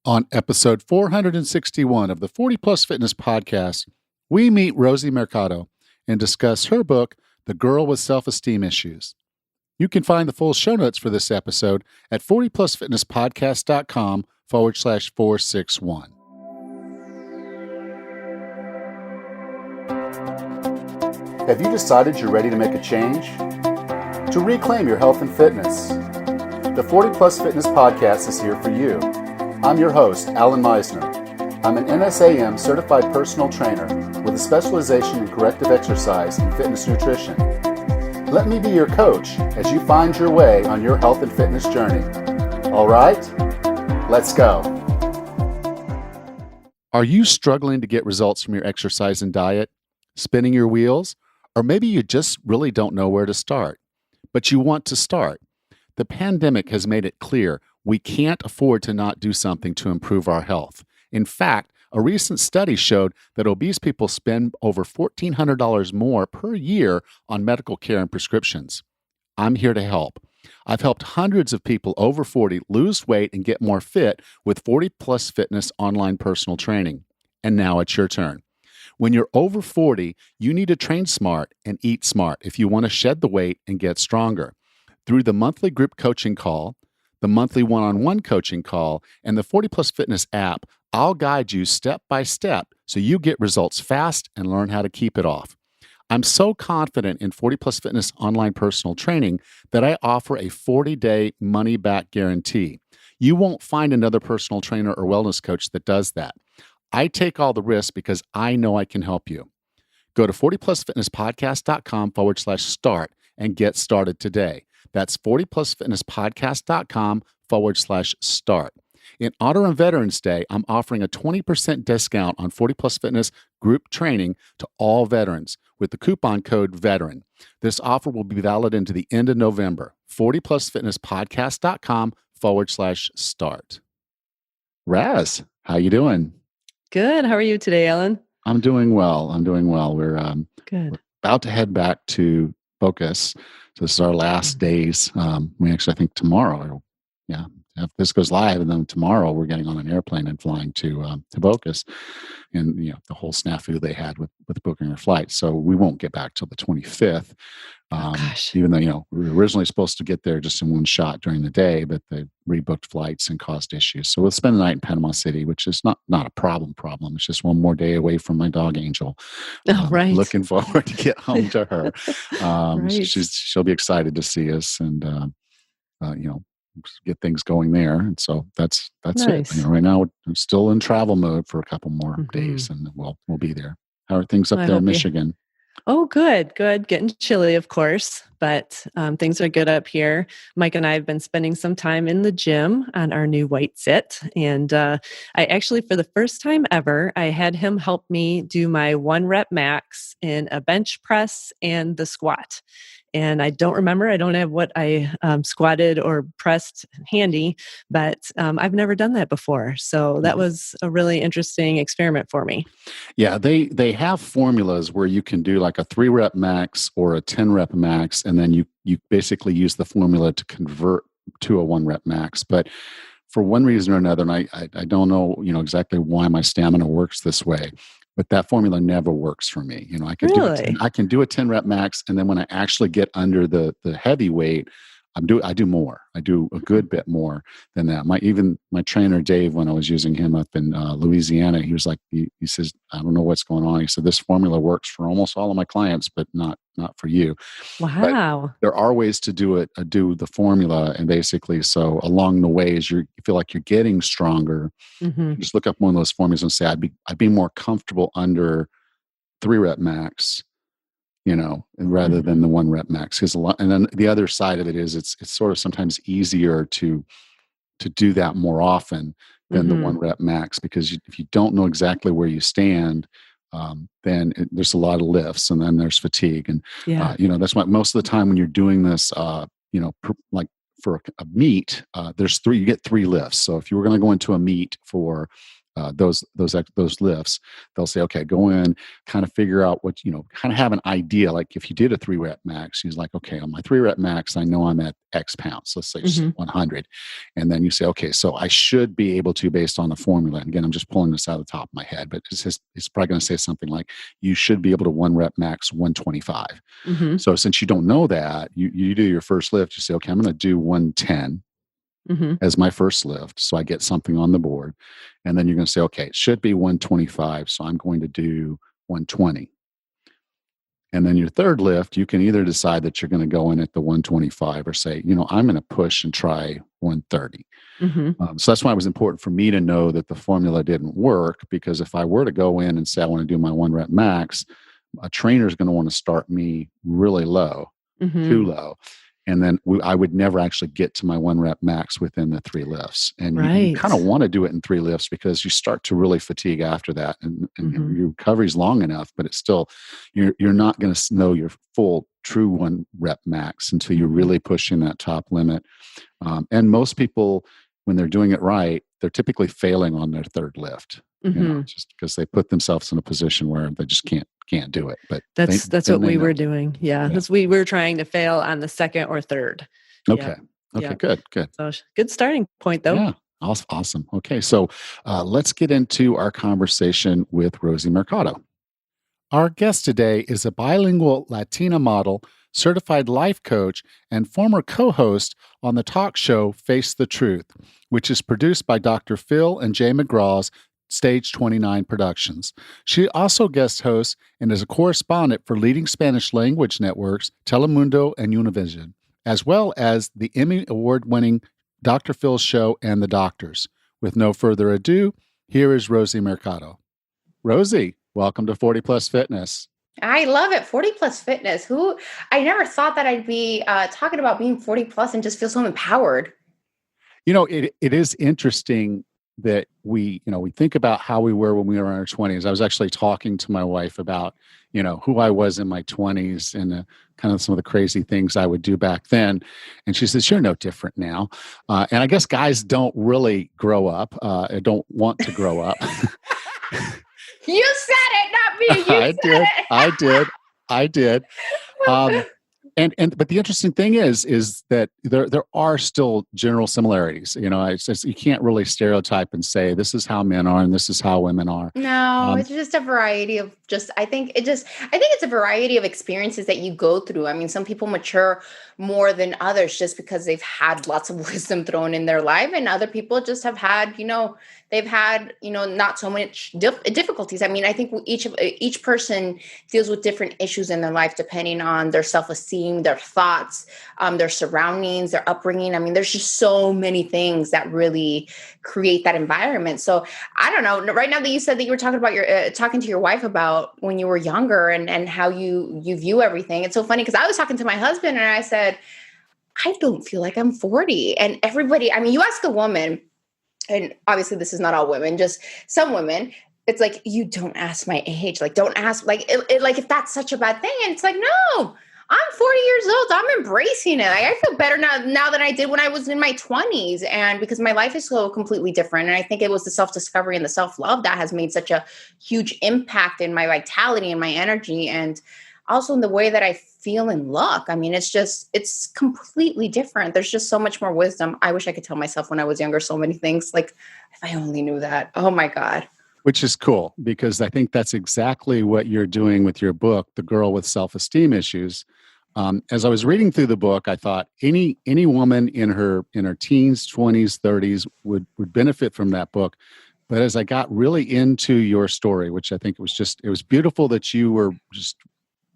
On episode 461 of the 40 Plus Fitness podcast, we meet Rosie Mercado and discuss her book, The Girl with Self-Esteem Issues. You can find the full show notes for this episode at 40plusfitnesspodcast.com/461. Have you decided you're ready to make a change? To reclaim your health and fitness? The 40 Plus Fitness podcast is here for you. I'm your host, Alan Meisner. I'm an NSAM certified personal trainer with a specialization in corrective exercise and fitness nutrition. Let me be your coach as you find your way on your health and fitness journey. All right, let's go. Are you struggling to get results from your exercise and diet? Spinning your wheels? Or maybe you just really don't know where to start, but you want to start. The pandemic has made it clear we can't afford to not do something to improve our health. In fact, a recent study showed that obese people spend over $1,400 more per year on medical care and prescriptions. I'm here to help. I've helped hundreds of people over 40 lose weight and get more fit with 40 Plus Fitness online personal training. And now it's your turn. When you're over 40, you need to train smart and eat smart if you want to shed the weight and get stronger. Through the monthly group coaching call, the monthly one-on-one coaching call, and the 40 Plus Fitness app, I'll guide you step by step so you get results fast and learn how to keep it off. I'm so confident in 40 Plus Fitness online personal training that I offer a 40-day money-back guarantee. You won't find another personal trainer or wellness coach that does that. I take all the risks because I know I can help you. Go to 40plusfitnesspodcast.com/start and get started today. That's 40plusfitnesspodcast.com/start. In honor of Veterans Day, I'm offering a 20% discount on 40 Plus Fitness group training to all veterans with the coupon code VETERAN. This offer will be valid into the end of November. 40plusfitnesspodcast.com/start. Raz, how you doing? Good. How are you today, Ellen? I'm doing well. We're Good. about to head back to Focus. So this is our last days. We actually, I think tomorrow, if this goes live, and then tomorrow we're getting on an airplane and flying to Focus, and the whole snafu they had with booking our flight. So we won't get back till the 25th. Even though we were originally supposed to get there just in one shot during the day, but they rebooked flights and caused issues. So we'll spend the night in Panama City, which is not a problem. It's just one more day away from my dog Angel. Oh, right. Looking forward to get home to her. Right. She'll be excited to see us and get things going there. And so that's Nice. it. Right now I'm still in travel mode for a couple more days, and we'll be there. How are things up there in Michigan? Oh, good. Getting chilly, of course, but things are good up here. Mike and I have been spending some time in the gym on our new White Sit. And I actually, for the first time ever, I had him help me do my 1 rep max in a bench press and the squat. And I don't have what I squatted or pressed handy, but I've never done that before. So that was a really interesting experiment for me. Yeah, they have formulas where you can do like a 3 rep max or a 10 rep max, and then you basically use the formula to convert to a 1 rep max. But for one reason or another, and I don't know exactly why my stamina works this way, but that formula never works for me. I can do a 10 rep max, and then when I actually get under the heavy weight, I do more. I do a good bit more than that. My trainer Dave, when I was using him up in Louisiana, he was like, he says, I don't know what's going on. He said, this formula works for almost all of my clients, but not for you. Wow. But there are ways to do the formula, and basically, so along the ways you feel like you're getting stronger. Just look up one of those formulas and say, I'd be more comfortable under 3 rep max, and rather than the 1 rep max. And then the other side of it is it's sort of sometimes easier to do that more often than the 1 rep max, because if you don't know exactly where you stand, then there's a lot of lifts, and then there's fatigue. And, that's why most of the time when you're doing this, like for a meet, you get 3 lifts. So if you were going to go into a meet for those lifts, they'll say, okay, go in, kind of figure out what, kind of have an idea. Like if you did a 3 rep max, he's like, okay, on my 3 rep max, I know I'm at X pounds. Let's say just Mm-hmm. 100. And then you say, okay, so I should be able to, based on the formula. And again, I'm just pulling this out of the top of my head, but it's probably going to say something like, you should be able to 1 rep max 125. Mm-hmm. So since you don't know that, you do your first lift, you say, okay, I'm going to do 110 Mm-hmm. as my first lift. So I get something on the board. And then you're going to say, okay, it should be 125. So I'm going to do 120. And then your third lift, you can either decide that you're going to go in at the 125 or say, I'm going to push and try 130. Mm-hmm. So that's why it was important for me to know that the formula didn't work, because if I were to go in and say I want to do my 1 rep max, a trainer is going to want to start me really low, Mm-hmm. too low. And then I would never actually get to my 1 rep max within the 3 lifts. And you kind of want to do it in 3 lifts because you start to really fatigue after that. And Mm-hmm. your recovery's long enough, but it's still, you're not going to know your full true 1 rep max until you're really pushing that top limit. And most people, when they're doing it right, they're typically failing on their third lift, just because they put themselves in a position where they just can't do it. But that's what we were doing. Yeah. Because we were trying to fail on the second or third. Okay. Okay. Good. So good starting point though. Yeah. Awesome. Okay. So let's get into our conversation with Rosie Mercado. Our guest today is a bilingual Latina model, certified life coach, and former co-host on the talk show Face the Truth, which is produced by Dr. Phil and Jay McGraw's Stage 29 Productions. She also guest hosts and is a correspondent for leading Spanish language networks Telemundo and Univision, as well as the Emmy Award-winning Dr. Phil's show and The Doctors. With no further ado, here is Rosie Mercado. Rosie, welcome to 40 Plus Fitness. I love it. 40 Plus Fitness. I never thought that I'd be talking about being 40 plus and just feel so empowered. It is interesting that we think about how we were when we were in our 20s. I was actually talking to my wife about, who I was in my 20s and kind of some of the crazy things I would do back then. And she says, you're no different now. And I guess guys don't really grow up, don't want to grow up. You said it, not me. I did. But the interesting thing is that there are still general similarities. It's just, you can't really stereotype and say this is how men are and this is how women are. No, it's just a variety of I think it's a variety of experiences that you go through. I mean, some people mature more than others just because they've had lots of wisdom thrown in their life, and other people just have had, they've had, not so much difficulties. I mean, I think each person deals with different issues in their life depending on their self-esteem, their thoughts, their surroundings, their upbringing. I mean, there's just so many things that really create that environment. So I don't know. Right now that you said that you were talking about talking to your wife about when you were younger and how you view everything. It's so funny because I was talking to my husband and I said, I don't feel like I'm 40. And everybody, I mean, you ask a woman, and obviously this is not all women, just some women, it's like, you don't ask my age. Like, don't ask, like, like if that's such a bad thing. And it's like, no, I'm 40 years old. I'm embracing it. I feel better now than I did when I was in my 20s. And because my life is so completely different. And I think it was the self-discovery and the self-love that has made such a huge impact in my vitality and my energy. And also in the way that I feel and look. I mean, it's completely different. There's just so much more wisdom. I wish I could tell myself when I was younger so many things. Like, if I only knew that. Oh my God. Which is cool, because I think that's exactly what you're doing with your book, The Girl with Self-Esteem Issues. As I was reading through the book, I thought any woman in her teens, 20s, 30s would benefit from that book. But as I got really into your story, which I think it was beautiful that you were just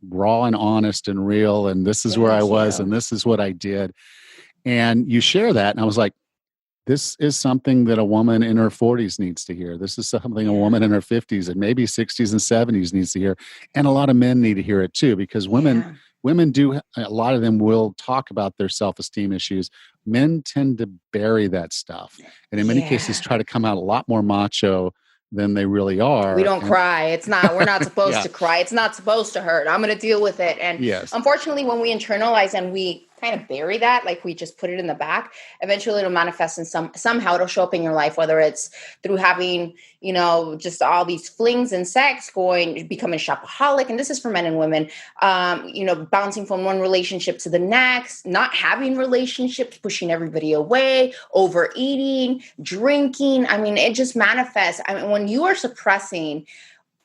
raw and honest and real, and this is where I was, and this is what I did. And you share that, and I was like, this is something that a woman in her 40s needs to hear. This is something a woman in her 50s and maybe 60s and 70s needs to hear. And a lot of men need to hear it too, because women do, a lot of them will talk about their self-esteem issues. Men tend to bury that stuff. And in many cases try to come out a lot more macho than they really are. We don't cry. We're not supposed to cry. It's not supposed to hurt. I'm going to deal with it. And unfortunately, when we internalize and we kind of bury that, like we just put it in the back, eventually it'll manifest in somehow it'll show up in your life, whether it's through having, just all these flings and sex, becoming a shopaholic. And this is for men and women, bouncing from one relationship to the next, not having relationships, pushing everybody away, overeating, drinking. I mean, it just manifests. I mean, when you are suppressing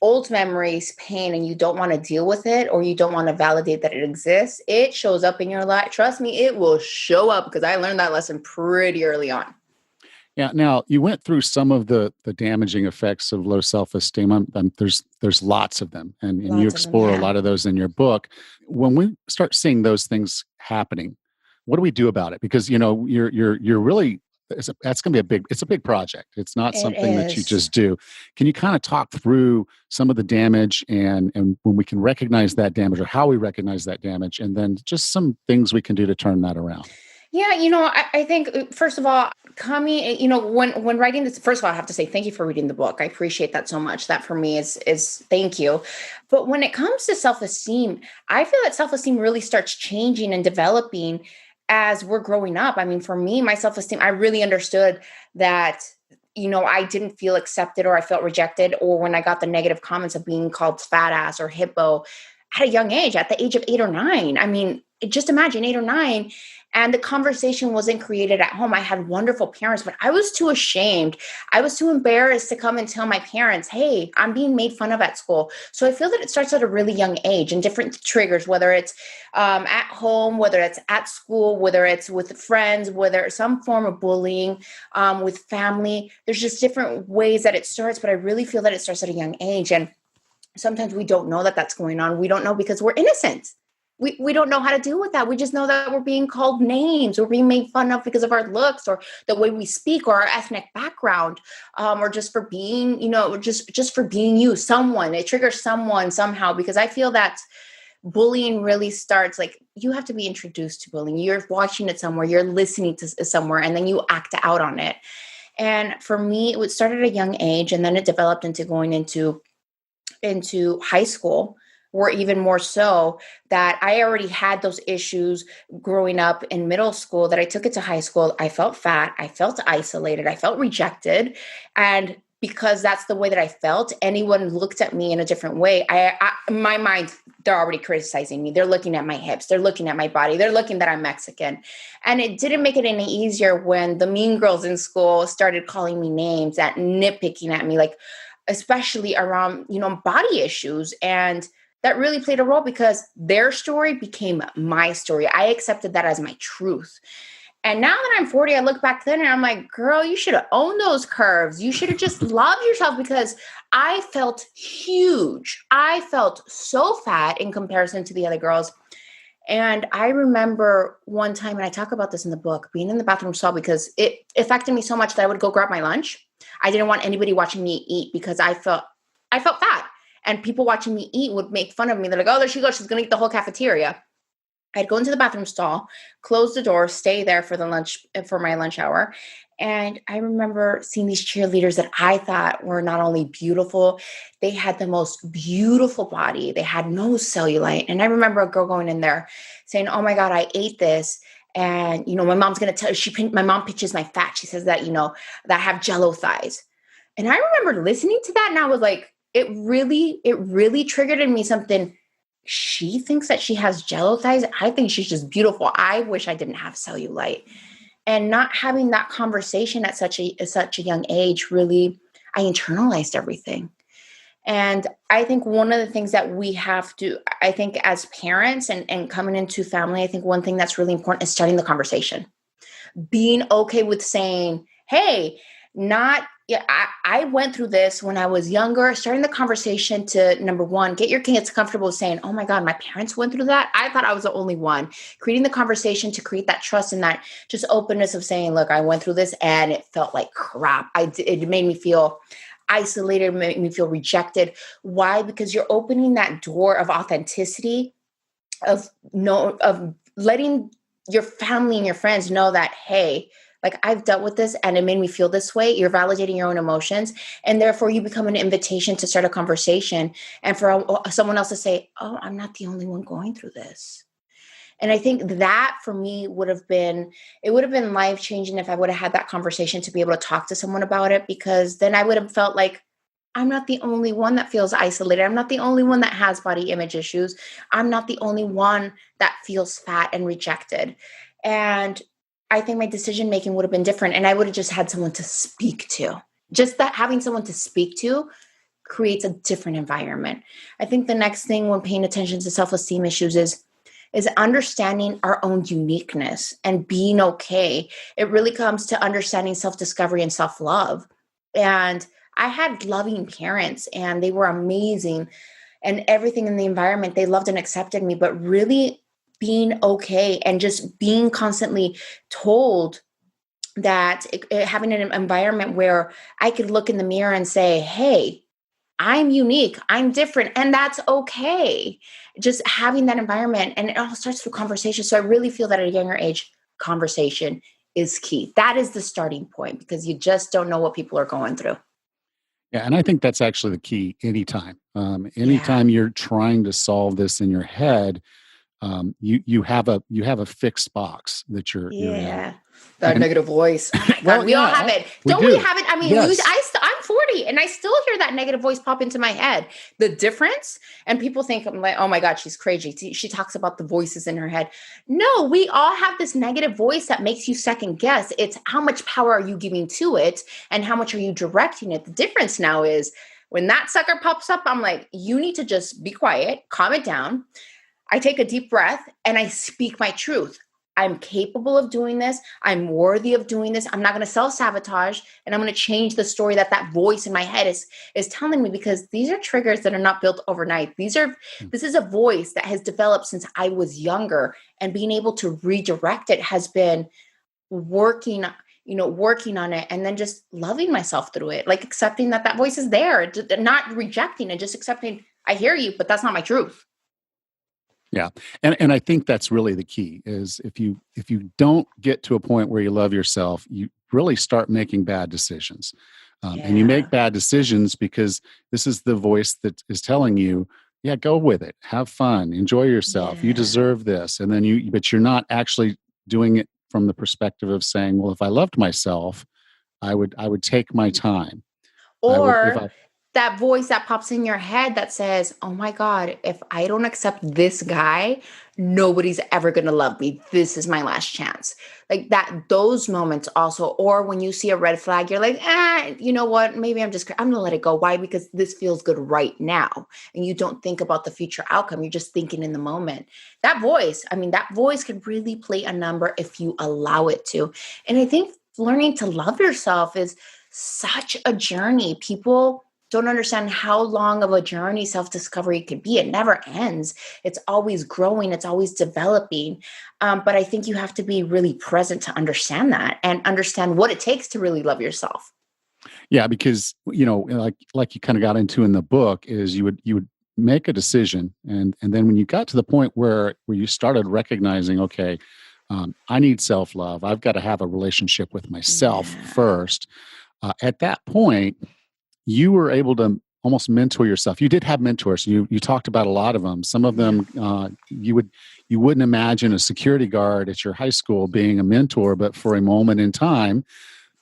old memories, pain, and you don't want to deal with it, or you don't want to validate that it exists, it shows up in your life. Trust me, it will show up, because I learned that lesson pretty early on. Yeah. Now you went through some of the damaging effects of low self-esteem. There's lots of them, and you Lots of them, explore a yeah. lot of those in your book. When we start seeing those things happening, what do we do about it? Because you're really that's going to be it's a big project. It's not It something that you is. just do. Can you kind of talk through some of the damage and when we can recognize that damage, or how we recognize that damage, and then just some things we can do to turn that around? Yeah, I think first of all, coming, when writing this, first of all, I have to say thank you for reading the book. I appreciate that so much. That for me is thank you. But when it comes to self-esteem, I feel that self-esteem really starts changing and developing as we're growing up. I mean, for me, my self-esteem, I really understood that, I didn't feel accepted, or I felt rejected, or when I got the negative comments of being called fat ass or hippo at a young age, at the age of 8 or 9. I mean, just imagine 8 or 9. And the conversation wasn't created at home. I had wonderful parents, but I was too ashamed. I was too embarrassed to come and tell my parents, hey, I'm being made fun of at school. So I feel that it starts at a really young age, and different triggers, whether it's at home, whether it's at school, whether it's with friends, whether it's some form of bullying with family. There's just different ways that it starts, but I really feel that it starts at a young age. And sometimes we don't know that that's going on. We don't know because we're innocent. We don't know how to deal with that. We just know that we're being called names. We're being made fun of because of our looks, or the way we speak, or our ethnic background, or just for being, just for being you, someone. It triggers someone somehow, because I feel that bullying really starts, like, you have to be introduced to bullying. You're watching it somewhere, you're listening to somewhere, and then you act out on it. And for me, it started at a young age, and then it developed into going into high school, or even more so, that I already had those issues growing up in middle school, that I took it to high school. I felt fat. I felt isolated. I felt rejected. And because that's the way that I felt, anyone looked at me in a different way. My mind, they're already criticizing me. They're looking at my hips. They're looking at my body. They're looking that I'm Mexican. And it didn't make it any easier when the mean girls in school started calling me names, that nitpicking at me, like, especially around, body issues. And that really played a role, because their story became my story. I accepted that as my truth. And now that I'm 40, I look back then and I'm like, girl, you should have owned those curves. You should have just loved yourself, because I felt huge. I felt so fat in comparison to the other girls. And I remember one time, and I talk about this in the book, being in the bathroom stall, because it affected me so much that I would go grab my lunch. I didn't want anybody watching me eat, because I felt fat. And people watching me eat would make fun of me. They're like, oh, there she goes. She's going to eat the whole cafeteria. I'd go into the bathroom stall, close the door, stay there for my lunch hour. And I remember seeing these cheerleaders that I thought were not only beautiful, they had the most beautiful body. They had no cellulite. And I remember a girl going in there saying, oh my God, I ate this. And, my mom's going to tell, my mom pitches my fat. She says that, that I have jello thighs. And I remember listening to that, and I was like, it really triggered in me something. She thinks that she has jello thighs. I think she's just beautiful. I wish I didn't have cellulite. And not having that conversation at such a young age, really, I internalized everything. And I think one of the things that we have to, I think as parents and coming into family, I think one thing that's really important is starting the conversation. Being okay with saying, hey, I went through this when I was younger. Starting the conversation to, number one, get your kids comfortable with saying, oh my God, my parents went through that. I thought I was the only one. Creating the conversation to create that trust and that just openness of saying, look, I went through this and it felt like crap. It made me feel isolated, made me feel rejected. Why? Because you're opening that door of authenticity, of letting your family and your friends know that, hey, like, I've dealt with this and it made me feel this way. You're validating your own emotions. And therefore you become an invitation to start a conversation, and for someone else to say, oh, I'm not the only one going through this. And I think that for me would have been life changing if I would have had that conversation to be able to talk to someone about it, because then I would have felt like I'm not the only one that feels isolated. I'm not the only one that has body image issues. I'm not the only one that feels fat and rejected. And I think my decision making would have been different, and I would have just had someone to speak to. Just that having someone to speak to creates a different environment. I think the next thing when paying attention to self-esteem issues is understanding our own uniqueness and being okay. It really comes to understanding self-discovery and self-love. And I had loving parents and they were amazing, and everything in the environment, they loved and accepted me, but really being okay and just being constantly told that having an environment where I could look in the mirror and say, hey, I'm unique, I'm different, and that's okay. Just having that environment, and it all starts through conversation. So I really feel that at a younger age, conversation is key. That is the starting point, because you just don't know what people are going through. Yeah, and I think that's actually the key anytime. Yeah. Anytime you're trying to solve this in your head, you have a fixed box that you're in. Yeah. That And negative voice. Oh my God. well, We all yeah, have it. we Don't we do. have it? I mean, Yes. I'm 40 and I still hear that negative voice pop into my head. The difference, and people think I'm like, oh my God, she's crazy. She talks about the voices in her head. No, we all have this negative voice that makes you second guess. It's how much power are you giving to it and how much are you directing it? The difference now is when that sucker pops up, I'm like, you need to just be quiet, calm it down. I take a deep breath and I speak my truth. I'm capable of doing this. I'm worthy of doing this. I'm not going to self-sabotage, and I'm going to change the story that voice in my head is telling me, because these are triggers that are not built overnight. This is a voice that has developed since I was younger, and being able to redirect it has been working, working on it, and then just loving myself through it, like accepting that voice is there, not rejecting it, just accepting, I hear you, but that's not my truth. Yeah. And I think that's really the key is if you don't get to a point where you love yourself, you really start making bad decisions. And you make Yeah. bad decisions because this is the voice that is telling you, yeah, go with it. Have fun. Enjoy yourself. You Yeah. deserve this. And then but you're not actually doing it from the perspective of saying, well, if I loved myself, I would take my time. I would, if Or I, that voice that pops in your head that says, oh my God, if I don't accept this guy, nobody's ever going to love me. This is my last chance. Like that, those moments also. Or when you see a red flag, you're like, you know what? Maybe I'm going to let it go. Why? Because this feels good right now. And you don't think about the future outcome. You're just thinking in the moment. That voice can really play a number if you allow it to. And I think learning to love yourself is such a journey. People don't understand how long of a journey self-discovery could be. It never ends. It's always growing. It's always developing. But I think you have to be really present to understand that and understand what it takes to really love yourself. yeah, because like you kind of got into in the book is you would make a decision, and then when you got to the point where you started recognizing, okay, I need self love. I've got to have a relationship with myself Yeah. first. At that point, you were able to almost mentor yourself. You did have mentors. You talked about a lot of them. Some of Yeah. them you wouldn't imagine a security guard at your high school being a mentor, but for a moment in time,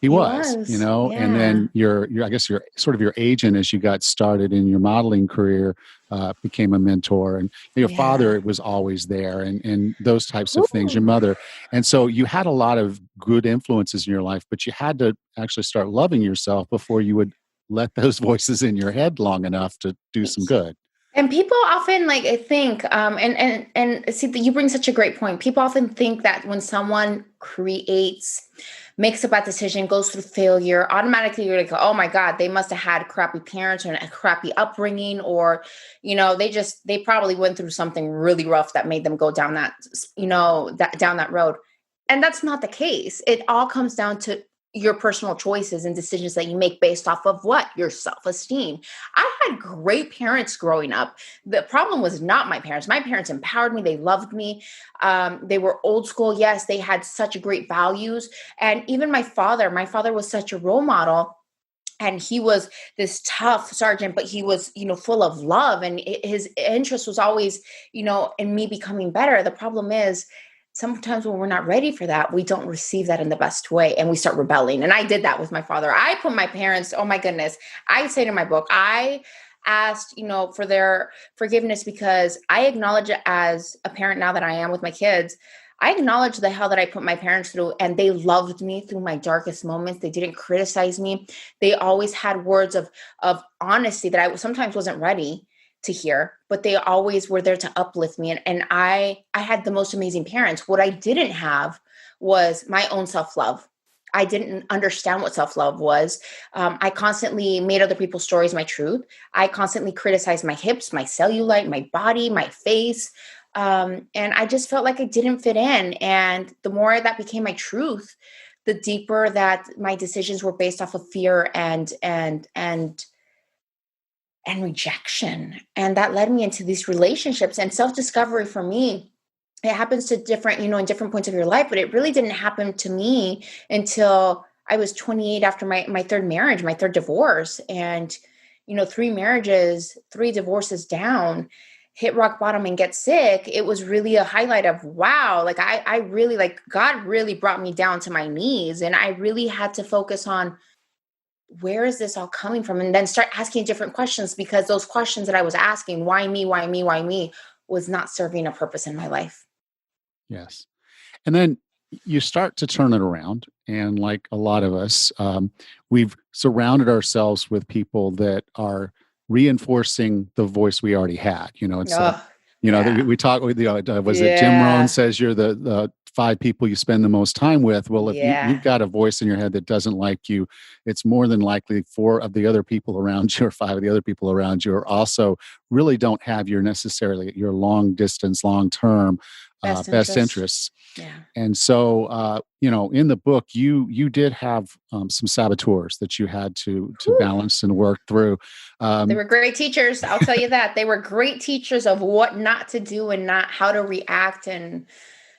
he He was. was. And Yeah. then your I guess your sort of your agent as you got started in your modeling career became a mentor, and your Yeah. father was always there, and those types of things. Your Ooh. mother, and so you had a lot of good influences in your life, but you had to actually start loving yourself before you would let those voices in your head long enough to do some good. And people often like I think, and see that you bring such a great point. People often think that when someone makes a bad decision, goes through failure, automatically you're like, oh my God, they must have had crappy parents or a crappy upbringing, or they probably went through something really rough that made them go down down that road. And that's not the case. It all comes down to your personal choices and decisions that you make based off of what? Your self-esteem. I had great parents growing up. The problem was not my parents. My parents empowered me. They loved me. They were old school. Yes, they had such great values. And even my father was such a role model. And he was this tough sergeant, but he was, full of love. And his interest was always, in me becoming better. The problem is sometimes when we're not ready for that, we don't receive that in the best way and we start rebelling. And I did that with my father. I put my parents, oh my goodness, I say in my book, I asked, for their forgiveness because I acknowledge it as a parent now that I am with my kids. I acknowledge the hell that I put my parents through, and they loved me through my darkest moments. They didn't criticize me. They always had words of honesty that I sometimes wasn't ready to hear, but they always were there to uplift me. And I had the most amazing parents. What I didn't have was my own self-love. I didn't understand what self-love was. I constantly made other people's stories my truth. I constantly criticized my hips, my cellulite, my body, my face. And I just felt like I didn't fit in. And the more that became my truth, the deeper that my decisions were based off of fear and rejection. And that led me into these relationships and self-discovery. For me, it happens to different, in different points of your life, but it really didn't happen to me until I was 28 after my third marriage, my third divorce. And, 3 divorces down, hit rock bottom and get sick. It was really a highlight of, wow, like I really, like, God really brought me down to my knees. And I really had to focus on, where is this all coming from? And then start asking different questions, because those questions that I was asking, why me, why me, why me, was not serving a purpose in my life. Yes. And then you start to turn it around. And like a lot of us, we've surrounded ourselves with people that are reinforcing the voice we already had. It's Yeah. we talk with was it Jim Yeah. Rohn says you're the 5 people you spend the most time with. Well, if Yeah. you've got a voice in your head that doesn't like you, it's more than likely 4 of the other people around you or 5 of the other people around you are also really don't have your long distance, long term best interests. Yeah. And so, in the book, you did have some saboteurs that you had to Whew. balance and work through. They were great teachers. I'll tell you that. They were great teachers of what not to do and not how to react. And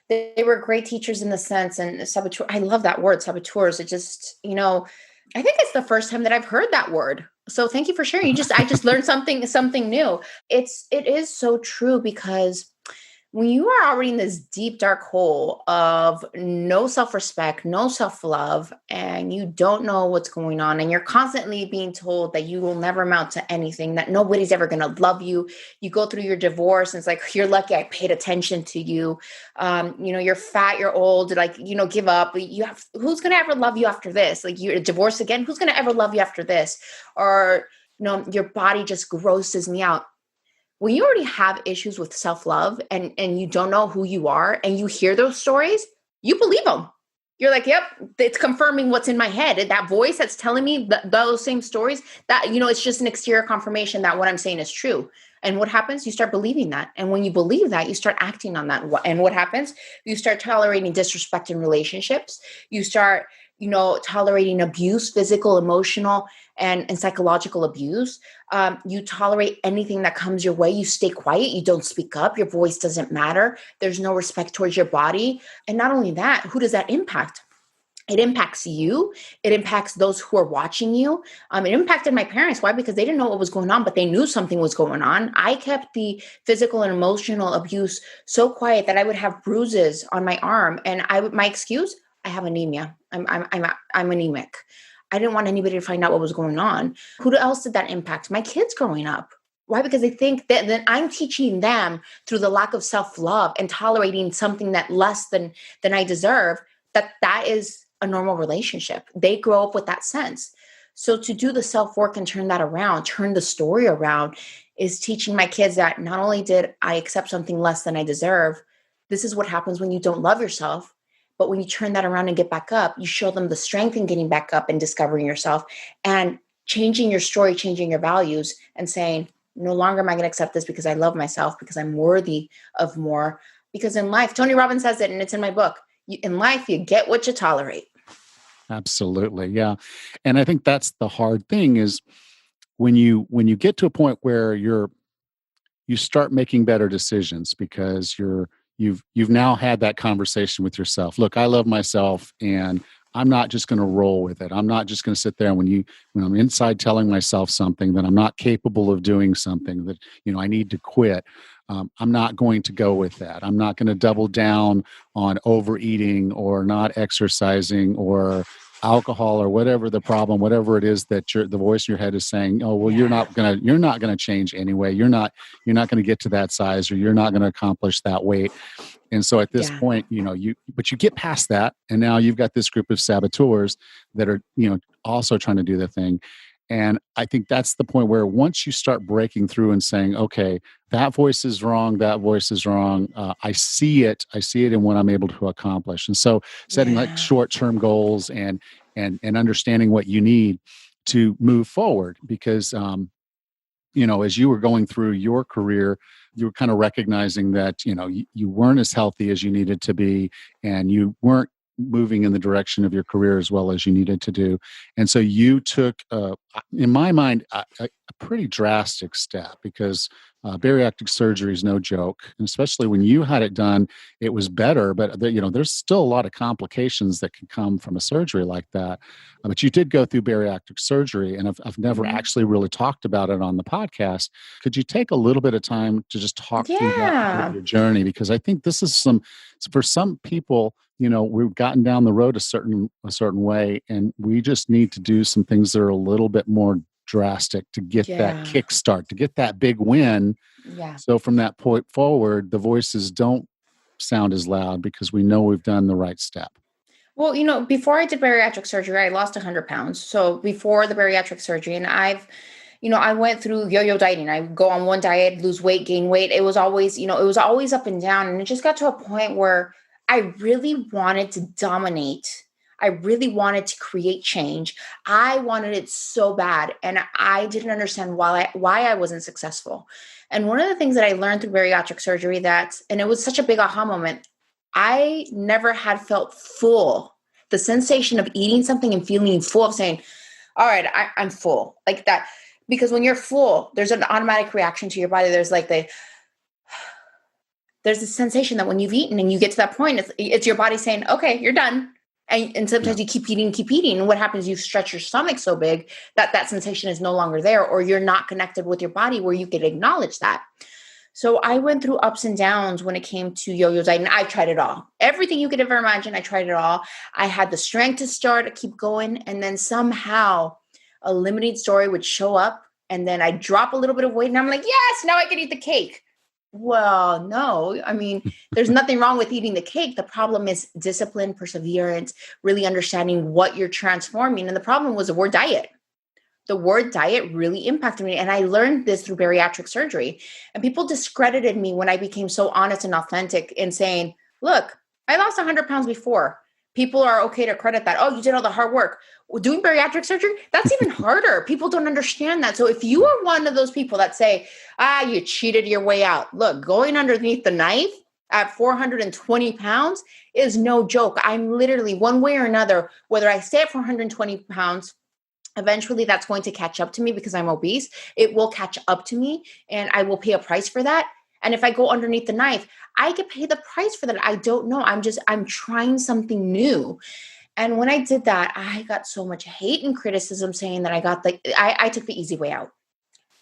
they were great teachers in the sense. And saboteur, I love that word, saboteurs. It just, I think it's the first time that I've heard that word. So thank you for sharing. I just learned something new. It is so true, because when you are already in this deep, dark hole of no self-respect, no self-love, and you don't know what's going on, and you're constantly being told that you will never amount to anything, that nobody's ever going to love you. You go through your divorce and it's like, you're lucky I paid attention to you. You're fat, you're old, like, give up. Who's going to ever love you after this? Like, you're divorced again. Who's going to ever love you after this? Or, your body just grosses me out. When you already have issues with self-love and you don't know who you are, and you hear those stories, you believe them. You're like, yep, it's confirming what's in my head. And that voice that's telling me those same stories, that, it's just an exterior confirmation that what I'm saying is true. And what happens? You start believing that. And when you believe that, you start acting on that. And what happens? You start tolerating disrespect in relationships. You start, tolerating abuse, physical, emotional, and psychological abuse. You tolerate anything that comes your way. You stay quiet. You don't speak up. Your voice doesn't matter. There's no respect towards your body. And not only that, who does that impact? It impacts you. It impacts those who are watching you. It impacted my parents. Why? Because they didn't know what was going on, but they knew something was going on. I kept the physical and emotional abuse so quiet that I would have bruises on my arm. And my excuse, I have anemia. I'm anemic. I didn't want anybody to find out what was going on. Who else did that impact? My kids growing up. Why? Because they think that I'm teaching them through the lack of self-love and tolerating something that less than I deserve, that is a normal relationship. They grow up with that sense. So to do the self-work and turn that around, turn the story around, is teaching my kids that not only did I accept something less than I deserve, this is what happens when you don't love yourself. But when you turn that around and get back up, you show them the strength in getting back up and discovering yourself and changing your story, changing your values, and saying, no longer am I going to accept this because I love myself, because I'm worthy of more. Because in life, Tony Robbins says it, and it's in my book, in life, you get what you tolerate. Absolutely. Yeah. And I think that's the hard thing is when you get to a point where you start making better decisions because you've now had that conversation with yourself. Look, I love myself and I'm not just going to roll with it. I'm not just going to sit there when I'm inside telling myself something that I'm not capable of doing something that, I need to quit. I'm not going to go with that. I'm not going to double down on overeating or not exercising or alcohol or whatever the problem, whatever it is that the voice in your head is saying, oh, well, Yeah. you're not going to change anyway. You're not going to get to that size, or you're not going to accomplish that weight. And so at this Yeah. point, but you get past that, and now you've got this group of saboteurs that are, also trying to do the thing. And I think that's the point where once you start breaking through and saying, okay, that voice is wrong, that voice is wrong. I see it in what I'm able to accomplish. And so setting like Yeah. short-term goals and understanding what you need to move forward, because as you were going through your career, you were kind of recognizing that, you weren't as healthy as you needed to be, and you weren't moving in the direction of your career as well as you needed to do. And so you took, in my mind, a pretty drastic step, because bariatric surgery is no joke. And especially when you had it done, it was better, but there's still a lot of complications that can come from a surgery like that. But you did go through bariatric surgery, and I've never Mhm. actually really talked about it on the podcast. Could you take a little bit of time to just talk through that part of Yeah. your journey? Because I think this is for some people, we've gotten down the road a certain way, and we just need to do some things that are a little bit more drastic to get that Yeah. kickstart, to get that big win. Yeah. So from that point forward, the voices don't sound as loud, because we know we've done the right step. Well, before I did bariatric surgery, I lost 100 pounds. So before the bariatric surgery, and I went through yo-yo dieting. I go on one diet, lose weight, gain weight. It was always, it was always up and down. And it just got to a point where I really wanted to dominate. I really wanted to create change. I wanted it so bad. And I didn't understand why I wasn't successful. And one of the things that I learned through bariatric surgery and it was such a big aha moment, I never had felt full. The sensation of eating something and feeling full, of saying, all right, I'm full, like that. Because when you're full, there's an automatic reaction to your body. There's this sensation that when you've eaten and you get to that point, it's your body saying, okay, you're done. And Yeah. sometimes you keep eating. And what happens, you stretch your stomach so big that sensation is no longer there, or you're not connected with your body where you can acknowledge that. So I went through ups and downs when it came to yo-yo dieting. I tried it all. Everything you could ever imagine, I tried it all. I had the strength to start, to keep going. And then somehow a limiting story would show up, and then I drop a little bit of weight, and I'm like, yes, now I can eat the cake. Well, no, I mean, there's nothing wrong with eating the cake. The problem is discipline, perseverance, really understanding what you're transforming. And the problem was the word diet. The word diet really impacted me. And I learned this through bariatric surgery. And people discredited me when I became so honest and authentic in saying, look, I lost 100 pounds before. People are okay to credit that. Oh, you did all the hard work. Well, doing bariatric surgery, that's even harder. People don't understand that. So if you are one of those people that say, you cheated your way out. Look, going underneath the knife at 420 pounds is no joke. I'm literally, one way or another, whether I stay at 420 pounds, eventually that's going to catch up to me because I'm obese. It will catch up to me, and I will pay a price for that. And if I go underneath the knife, I could pay the price for that. I don't know. I'm trying something new. And when I did that, I got so much hate and criticism saying that I took the easy way out.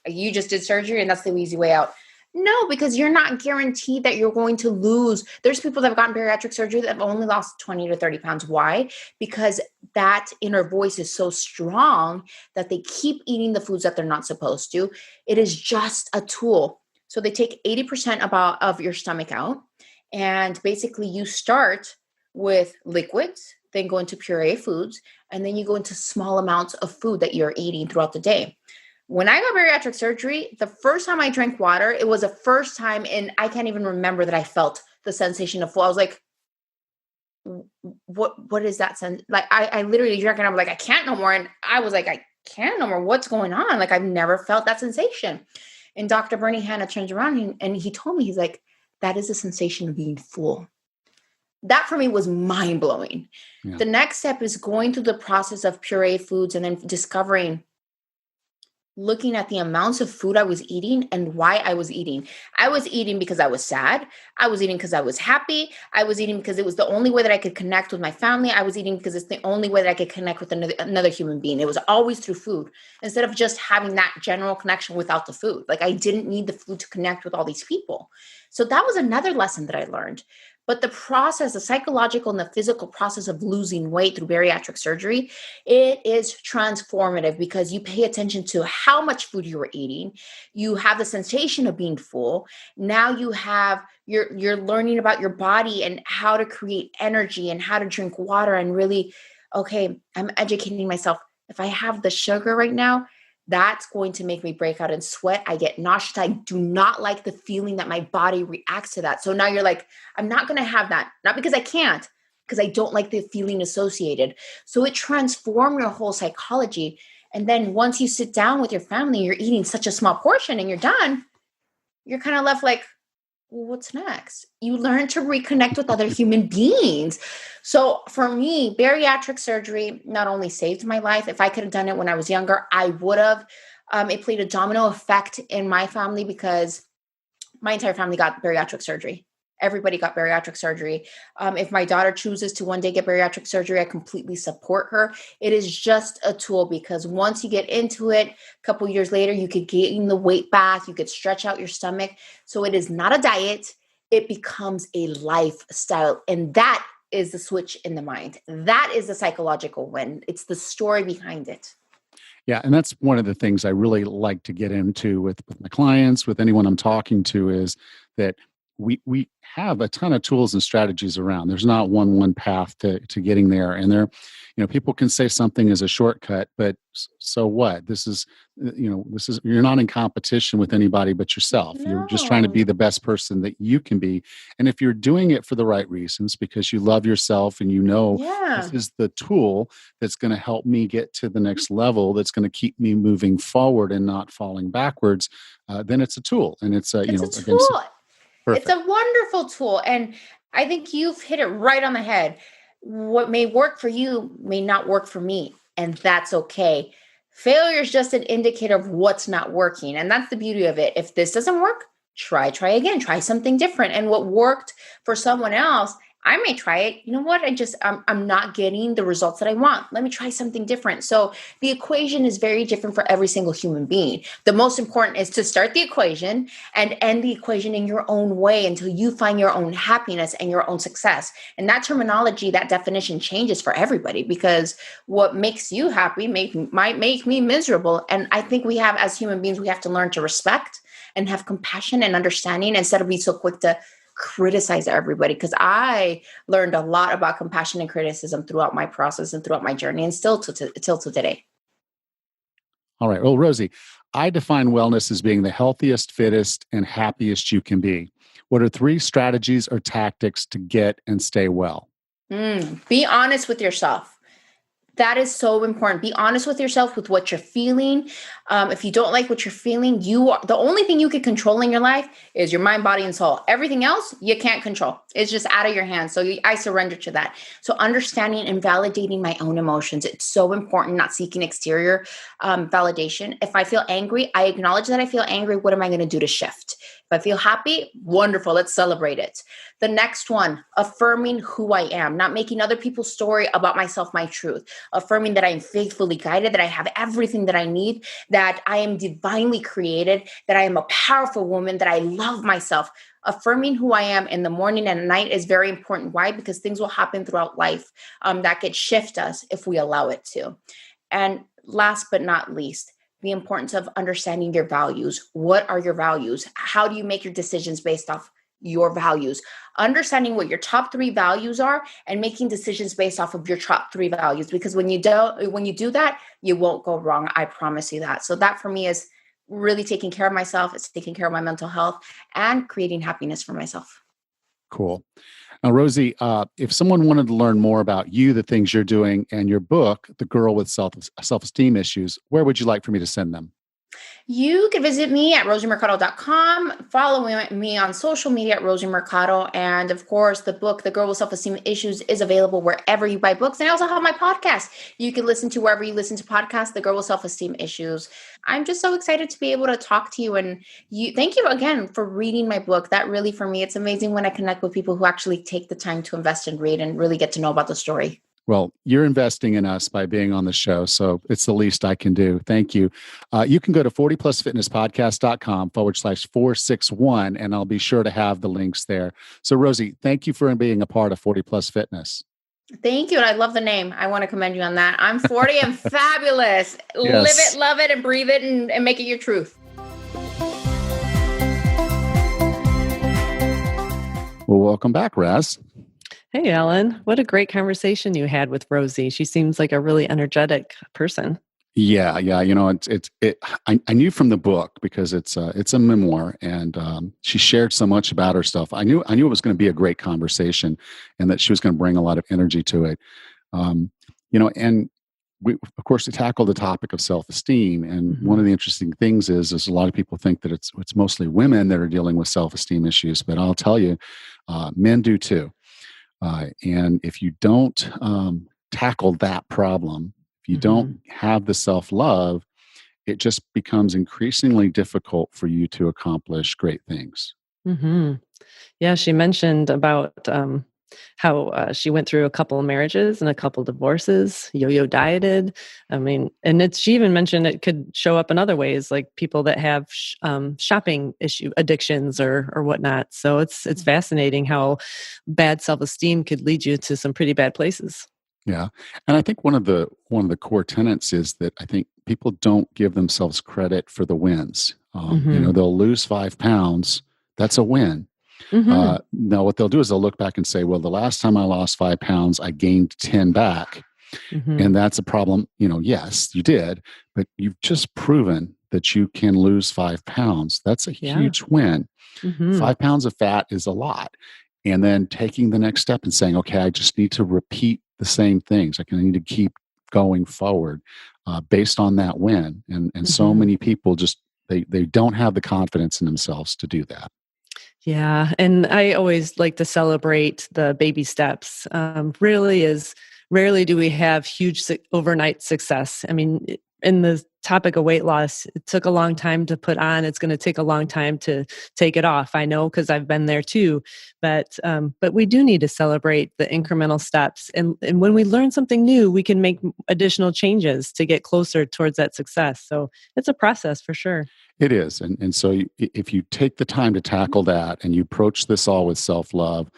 You just did surgery and that's the easy way out. No, because you're not guaranteed that you're going to lose. There's people that have gotten bariatric surgery that have only lost 20 to 30 pounds. Why? Because that inner voice is so strong that they keep eating the foods that they're not supposed to. It is just a tool. So they take 80% of your stomach out. And basically you start with liquids, then go into puree foods, and then you go into small amounts of food that you're eating throughout the day. When I got bariatric surgery, the first time I drank water, it was the first time, and I can't even remember that I felt the sensation of full. I was like, what is that sense? Like, I literally drank and I'm like, I can't no more. And I was like, I can't no more. What's going on? Like, I've never felt that sensation. And Dr. Bernie Hanna turns around and he told me, he's like, that is the sensation of being full. That for me was mind blowing. Yeah. The next step is going through the process of puree foods and then discovering looking at the amounts of food I was eating and why I was eating. I was eating because I was sad. I was eating because I was happy. I was eating because it was the only way that I could connect with my family. I was eating because it's the only way that I could connect with another human being. It was always through food instead of just having that general connection without the food. Like I didn't need the food to connect with all these people. So that was another lesson that I learned. But the process, the psychological and the physical process of losing weight through bariatric surgery, it is transformative because you pay attention to how much food you were eating. You have the sensation of being full. Now you're learning about your body and how to create energy and how to drink water and really, okay, I'm educating myself. If I have the sugar right now, that's going to make me break out in sweat. I get nauseous. I do not like the feeling that my body reacts to that. So now you're like, I'm not going to have that. Not because I can't, because I don't like the feeling associated. So it transformed your whole psychology. And then once you sit down with your family, you're eating such a small portion and you're done, you're kind of left like, well, what's next? You learn to reconnect with other human beings. So for me, bariatric surgery not only saved my life. If I could have done it when I was younger, I would have. It played a domino effect in my family because my entire family got bariatric surgery. Everybody got bariatric surgery. If my daughter chooses to one day get bariatric surgery, I completely support her. It is just a tool because once you get into it, a couple years later, you could gain the weight back. You could stretch out your stomach. So it is not a diet. It becomes a lifestyle. And that is the switch in the mind. That is the psychological win. It's the story behind it. Yeah, and that's one of the things I really like to get into with my clients, with anyone I'm talking to, is that we have a ton of tools and strategies around. There's not one path to getting there. And people can say something is a shortcut, but so what? This is you're not in competition with anybody but yourself. You're just trying to be No. the best person that you can be. And if you're doing it for the right reasons, because you love yourself and this Yeah. is the tool that's going to help me get to the next level, that's going to keep me moving forward and not falling backwards, then it's a tool. And it's It's a again, tool. It's perfect. a wonderful tool. And I think you've hit it right on the head. What may work for you may not work for me. And that's okay. Failure is just an indicator of what's not working. And that's the beauty of it. If this doesn't work, try again, try something different. And what worked for someone else, I may try it. You know what? I'm not getting the results that I want. Let me try something different. So the equation is very different for every single human being. The most important is to start the equation and end the equation in your own way until you find your own happiness and your own success. And that terminology, that definition changes for everybody because what makes you happy might make me miserable. And I think we have, as human beings, we have to learn to respect and have compassion and understanding instead of being so quick to criticize everybody, because I learned a lot about compassion and criticism throughout my process and throughout my journey and still till to today. All right. Well, Rosie, I define wellness as being the healthiest, fittest, and happiest you can be. What are 3 strategies or tactics to get and stay well? Be honest with yourself. That is so important. Be honest with yourself with what you're feeling. If you don't like what you're feeling, the only thing you can control in your life is your mind, body, and soul. Everything else you can't control. It's just out of your hands. So I surrender to that. So understanding and validating my own emotions. It's so important, not seeking exterior validation. If I feel angry, I acknowledge that I feel angry. What am I going to do to shift? If I feel happy, wonderful. Let's celebrate it. The next one, affirming who I am, not making other people's story about myself, my truth. Affirming that I am faithfully guided, that I have everything that I need, that I am divinely created, that I am a powerful woman, that I love myself. Affirming who I am in the morning and at night is very important. Why? Because things will happen throughout life that could shift us if we allow it to. And last but not least, the importance of understanding your values. What are your values? How do you make your decisions based off your values? Understanding what your top 3 values are and making decisions based off of your top 3 values. Because when you do that, you won't go wrong. I promise you that. So that for me is really taking care of myself. It's taking care of my mental health and creating happiness for myself. Cool. Now, Rosie, if someone wanted to learn more about you, the things you're doing, and your book, The Girl with Self-Esteem Issues, where would you like for me to send them? You can visit me at rosiemercado.com. Follow me on social media at Rosie Mercado. And of course, the book, The Girl with Self-Esteem Issues, is available wherever you buy books. And I also have my podcast you can listen to wherever you listen to podcasts, The Girl with Self-Esteem Issues. I'm just so excited to be able to talk to you. And thank you again for reading my book. That really, for me, it's amazing when I connect with people who actually take the time to invest and read and really get to know about the story. Well, you're investing in us by being on the show, so it's the least I can do. Thank you. You can go to 40plusfitnesspodcast.com/461, and I'll be sure to have the links there. So, Rosie, thank you for being a part of 40 Plus Fitness. Thank you. And I love the name. I want to commend you on that. I'm 40 and fabulous. Yes. Live it, love it, and breathe it, and make it your truth. Well, welcome back, Raz. Hey, Ellen. What a great conversation you had with Rosie. She seems like a really energetic person. Yeah. You know, I knew from the book because it's a memoir, and she shared so much about her stuff. I knew it was going to be a great conversation, and that she was going to bring a lot of energy to it. And we, of course, we tackled the topic of self-esteem, and one of the interesting things is a lot of people think that it's mostly women that are dealing with self-esteem issues, but I'll tell you, men do too. And if you don't tackle that problem, if you don't have the self-love, it just becomes increasingly difficult for you to accomplish great things. Yeah, she mentioned about how she went through a couple of marriages and a couple divorces, yo-yo dieted. I mean, and she even mentioned it could show up in other ways, like people that have shopping addictions or whatnot. So it's fascinating how bad self-esteem could lead you to some pretty bad places. Yeah, and I think one of the core tenets is that I think people don't give themselves credit for the wins. They'll lose 5 pounds. That's a win. Now, what they'll do is they'll look back and say, well, the last time I lost 5 pounds, I gained 10 back. And that's a problem. Yes, you did, but you've just proven that you can lose 5 pounds. That's a huge win. 5 pounds of fat is a lot. And then taking the next step and saying, okay, I just need to repeat the same things. I need to keep going forward based on that win. And so many people just, they don't have the confidence in themselves to do that. Yeah. And I always like to celebrate the baby steps. Rarely do we have huge overnight success. I mean, in the topic of weight loss, it took a long time to put on. It's going to take a long time to take it off. I know, because I've been there too. But we do need to celebrate the incremental steps. And when we learn something new, we can make additional changes to get closer towards that success. So it's a process for sure. It is. And so if you take the time to tackle that and you approach this all with self-love,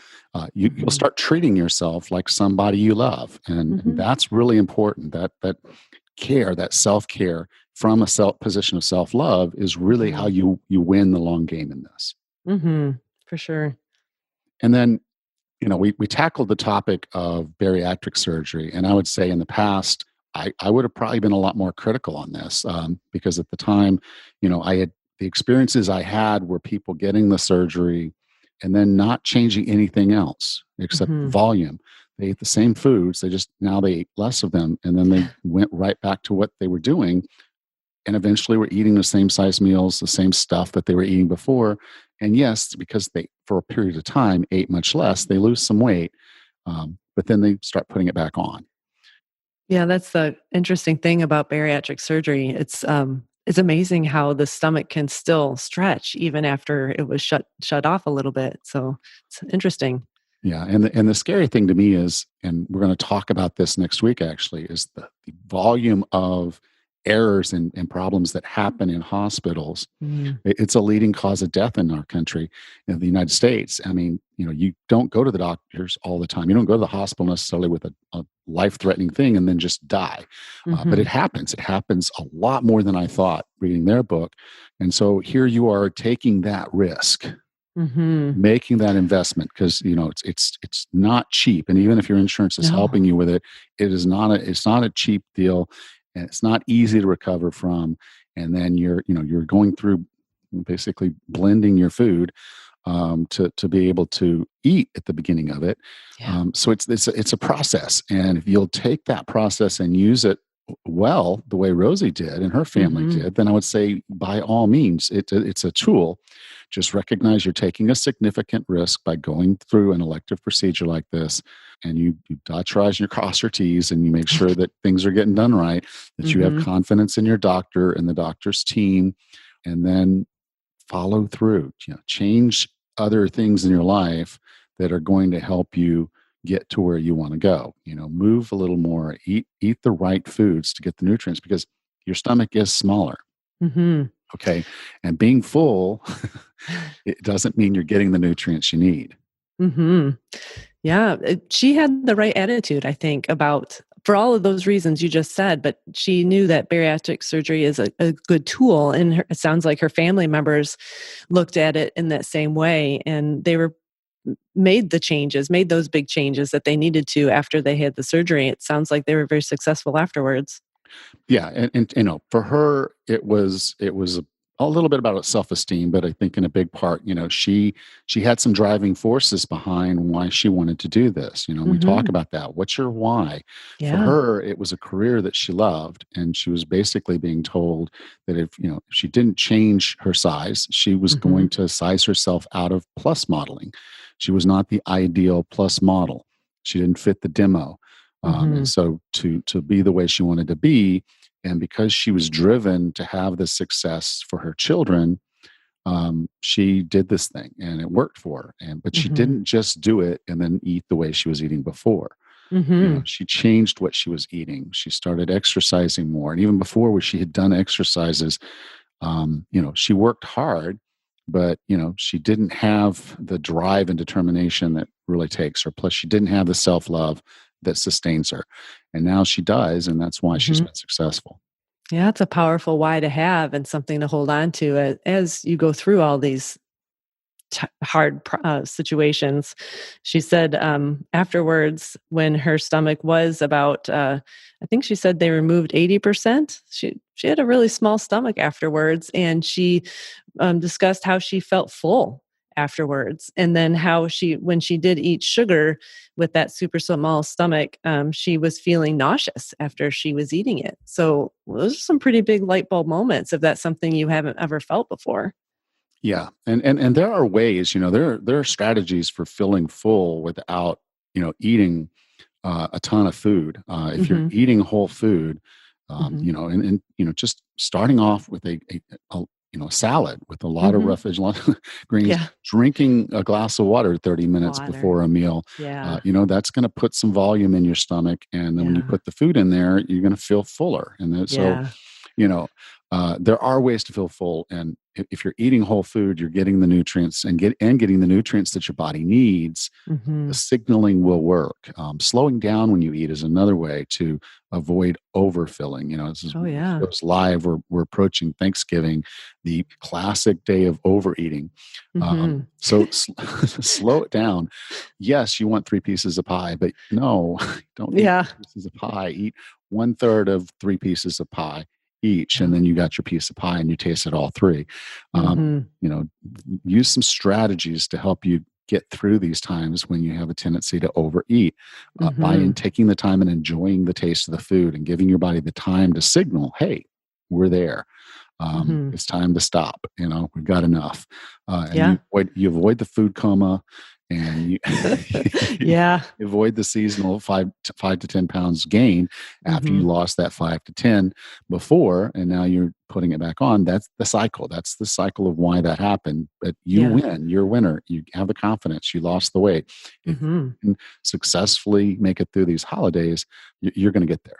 you'll start treating yourself like somebody you love. And that's really important. That care, that self-care from a position of self-love is really how you win the long game in this. For sure. And then, we tackled the topic of bariatric surgery. And I would say in the past, I would have probably been a lot more critical on this because at the time, I had the experiences I had were people getting the surgery and then not changing anything else except volume. They ate the same foods. Now they ate less of them. And then they went right back to what they were doing. And eventually were eating the same size meals, the same stuff that they were eating before. And yes, because they, for a period of time, ate much less, they lose some weight, but then they start putting it back on. Yeah, that's the interesting thing about bariatric surgery. It's amazing how the stomach can still stretch even after it was shut off a little bit. So it's interesting. Yeah, and the scary thing to me is, and we're going to talk about this next week actually, is the volume of errors and problems that happen in hospitals. It's a leading cause of death in our country, in the United States. I mean, you don't go to the doctors all the time. You don't go to the hospital necessarily with a life-threatening thing and then just die. But it happens. It happens a lot more than I thought reading their book. And so here you are taking that risk, making that investment, because it's not cheap. And even if your insurance is helping you with it, it's not a cheap deal. And it's not easy to recover from. And then you're going through basically blending your food to be able to eat at the beginning of it. So it's a process. And if you'll take that process and use it well the way Rosie did and her family Mm-hmm. did, then I would say by all means, it's a tool. Just recognize you're taking a significant risk by going through an elective procedure like this, and you dot your I's and you cross your T's, and you make sure that things are getting done right, that you have Mm-hmm. confidence in your doctor and the doctor's team, and then follow through. Change other things in your life that are going to help you get to where you want to go. Move a little more, eat the right foods to get the nutrients because your stomach is smaller. Mm-hmm. Okay. And being full, it doesn't mean you're getting the nutrients you need. Mm-hmm. Yeah, she had the right attitude, I think, about for all of those reasons you just said, but she knew that bariatric surgery is a good tool. And it sounds like her family members looked at it in that same way. And they were made those big changes that they needed to after they had the surgery. It sounds like they were very successful afterwards. Yeah, and for her, it was a little bit about self-esteem, but I think in a big part, she had some driving forces behind why she wanted to do this. We talk Hmm. about that. What's your why? For Yeah. her, it was a career that she loved, and she was basically being told that if she didn't change her size, she was Hmm. going to size herself out of plus modeling. She was not the ideal plus model. She didn't fit the demo. And Hmm. so to be the way she wanted to be, and because she was driven to have this success for her children, she did this thing and it worked for her. But she Hmm. didn't just do it and then eat the way she was eating before. Hmm. She changed what she was eating. She started exercising more. And even before where she had done exercises, she worked hard, but she didn't have the drive and determination that really takes her. Plus, she didn't have the self love that sustains her. And now she does, and that's why she's Hmm. been successful. Yeah, it's a powerful why to have and something to hold on to as you go through all these hard situations. She said afterwards, when her stomach was about, I think she said they removed 80%. She had a really small stomach afterwards, and she discussed how she felt full afterwards, and then how when she did eat sugar with that super small stomach, she was feeling nauseous after she was eating it. So those are some pretty big light bulb moments if that's something you haven't ever felt before. Yeah, and there are ways. There are strategies for feeling full without eating a ton of food. If you're Hmm. eating whole food, Hmm. and just starting off with a salad with a lot of Hmm. roughage, a lot of greens, Yeah. drinking a glass of water 30 minutes Water. before a meal, Yeah. that's going to put some volume in your stomach, and then when you Yeah. put the food in there, you're going to feel fuller. And so Yeah. you know there are ways to feel full, and if you're eating whole food, you're getting the nutrients and getting the nutrients that your body needs. The Mhm. signaling will work. Slowing down when you eat is another way to avoid overfilling. This is Oh, yeah. shows live. We're approaching Thanksgiving, the classic day of overeating. Mhm. So slow it down. Yes, you want three pieces of pie, but no, don't eat Yeah. three pieces of pie. Eat one third of three pieces of pie each, Yeah. and then you got your piece of pie, and you tasted all three. Um, Mhm. you know, use some strategies to help you get through these times when you have a tendency to overeat, by in Mhm. taking the time and enjoying the taste of the food and giving your body the time to signal, hey, we're there. Mhm. It's time to stop. We've got enough. And Yeah. you avoid the food coma, and you, Yeah. you avoid the seasonal 5 to 10 pounds gain after you Mhm. lost that 5 to 10 before, and now you're putting it back on. That's the cycle. That's the cycle of why that happened. But you Yeah. win. You're a winner. You have the confidence. You lost the weight. If Mhm. you can successfully make it through these holidays, you're going to get there.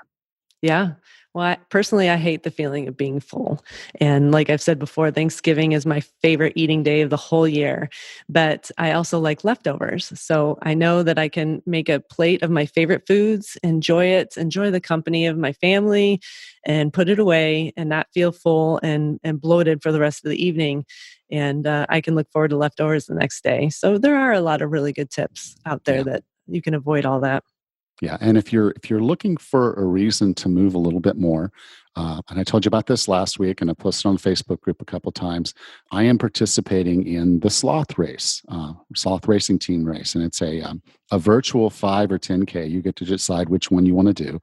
Yeah. Well, personally, I hate the feeling of being full. And like I've said before, Thanksgiving is my favorite eating day of the whole year. But I also like leftovers. So I know that I can make a plate of my favorite foods, enjoy it, enjoy the company of my family, and put it away and not feel full and bloated for the rest of the evening. And I can look forward to leftovers the next day. So there are a lot of really good tips out there Yeah. that you can avoid all that. Yeah, and if you're looking for a reason to move a little bit more, and I told you about this last week, and I posted on the Facebook group a couple times. I am participating in the sloth race, sloth racing team race, and it's a virtual 5 or 10K. You get to decide which one you want to do.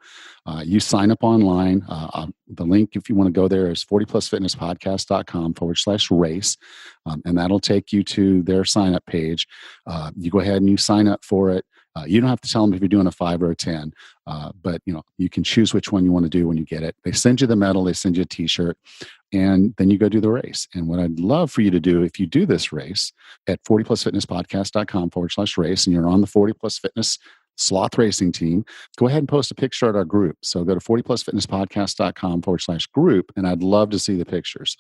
You sign up online. The link, if you want to go there, is 40plusfitnesspodcast.com/race, and that'll take you to their sign up page. You go ahead and you sign up for it. You don't have to tell them if you're doing a 5 or a 10, but you can choose which one you want to do when you get it. They send you the medal, they send you a T-shirt, and then you go do the race. And what I'd love for you to do, if you do this race at 40plusfitnesspodcast.com/race, and you're on the 40 Plus Fitness Sloth Racing team, go ahead and post a picture at our group. So go to 40plusfitnesspodcast.com/group, and I'd love to see the pictures.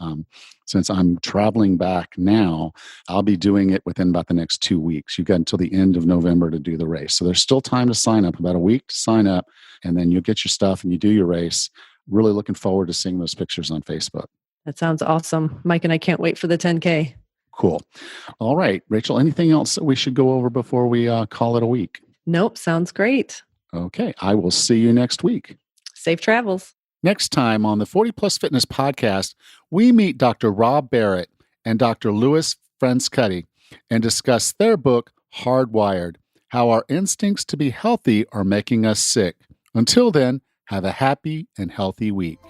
Since I'm traveling back now, I'll be doing it within about the next 2 weeks. You've got until the end of November to do the race. So there's still time to sign up, about a week to sign up, and then you'll get your stuff and you do your race. Really looking forward to seeing those pictures on Facebook. That sounds awesome. Mike and I can't wait for the 10K. Cool. All right, Rachel, anything else that we should go over before we call it a week? Nope, sounds great. Okay, I will see you next week. Safe travels. Next time on the 40 Plus Fitness Podcast, we meet Dr. Rob Barrett and Dr. Louis Franscutty and discuss their book, Hardwired, How Our Instincts to Be Healthy Are Making Us Sick. Until then, have a happy and healthy week.